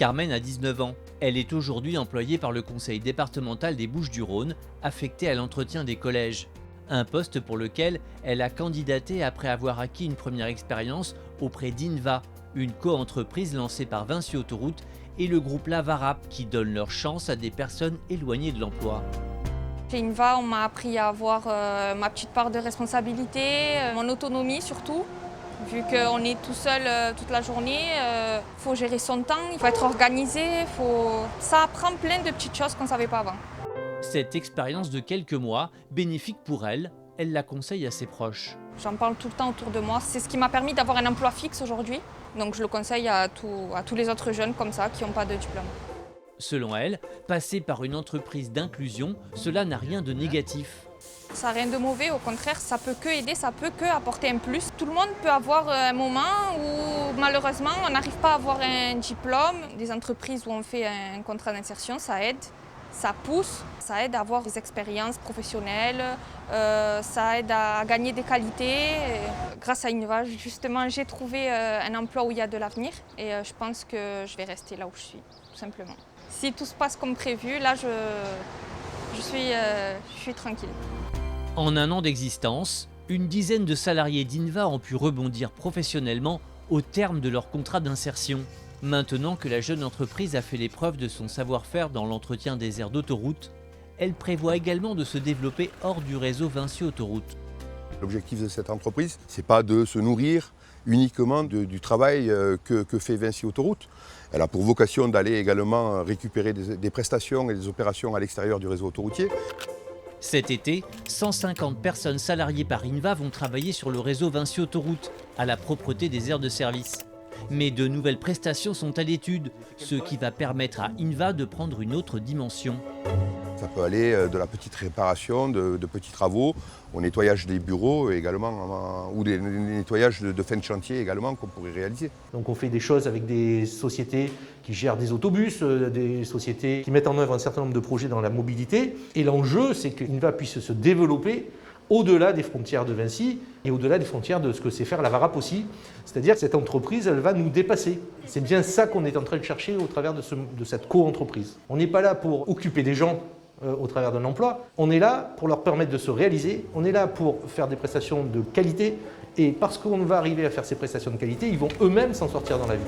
Carmen a 19 ans. Elle est aujourd'hui employée par le conseil départemental des Bouches-du-Rhône, affectée à l'entretien des collèges. Un poste pour lequel elle a candidaté après avoir acquis une première expérience auprès d'Inva, une co-entreprise lancée par Vinci Autoroutes et le groupe Lavarap qui donne leur chance à des personnes éloignées de l'emploi. Chez Inva, on m'a appris à avoir ma petite part de responsabilité, mon autonomie surtout. Vu qu'on est tout seul toute la journée, il faut gérer son temps, il faut être organisé, ça apprend plein de petites choses qu'on ne savait pas avant. Cette expérience de quelques mois, bénéfique pour elle, elle la conseille à ses proches. J'en parle tout le temps autour de moi, c'est ce qui m'a permis d'avoir un emploi fixe aujourd'hui. Donc je le conseille à tous les autres jeunes comme ça qui n'ont pas de diplôme. Selon elle, passer par une entreprise d'inclusion, cela n'a rien de négatif. Ça n'a rien de mauvais, au contraire, ça peut que aider, ça peut que apporter un plus. Tout le monde peut avoir un moment où malheureusement on n'arrive pas à avoir un diplôme. Des entreprises où on fait un contrat d'insertion, ça aide, ça pousse, ça aide à avoir des expériences professionnelles, ça aide à gagner des qualités. Grâce à Inva, justement, j'ai trouvé un emploi où il y a de l'avenir et je pense que je vais rester là où je suis, tout simplement. Si tout se passe comme prévu, là je suis tranquille. En un an d'existence, une dizaine de salariés d'Inva ont pu rebondir professionnellement au terme de leur contrat d'insertion. Maintenant que la jeune entreprise a fait les preuves de son savoir-faire dans l'entretien des aires d'autoroute, elle prévoit également de se développer hors du réseau Vinci Autoroutes. L'objectif de cette entreprise, ce n'est pas de se nourrir uniquement du travail que fait Vinci Autoroutes. Elle a pour vocation d'aller également récupérer des prestations et des opérations à l'extérieur du réseau autoroutier. Cet été, 150 personnes salariées par Inva vont travailler sur le réseau Vinci Autoroutes, à la propreté des aires de service. Mais de nouvelles prestations sont à l'étude, ce qui va permettre à Inva de prendre une autre dimension. Ça peut aller de la petite réparation, de petits travaux, au nettoyage des bureaux également, ou des nettoyages de fin de chantier également qu'on pourrait réaliser. Donc on fait des choses avec des sociétés qui gèrent des autobus, des sociétés qui mettent en œuvre un certain nombre de projets dans la mobilité. Et l'enjeu, c'est qu'Inva puisse se développer au-delà des frontières de Vinci et au-delà des frontières de ce que sait faire Lavarap aussi. C'est-à-dire que cette entreprise, elle va nous dépasser. C'est bien ça qu'on est en train de chercher au travers de cette co-entreprise. On n'est pas là pour occuper des gens au travers d'un emploi, on est là pour leur permettre de se réaliser, on est là pour faire des prestations de qualité et parce qu'on va arriver à faire ces prestations de qualité, ils vont eux-mêmes s'en sortir dans la vie.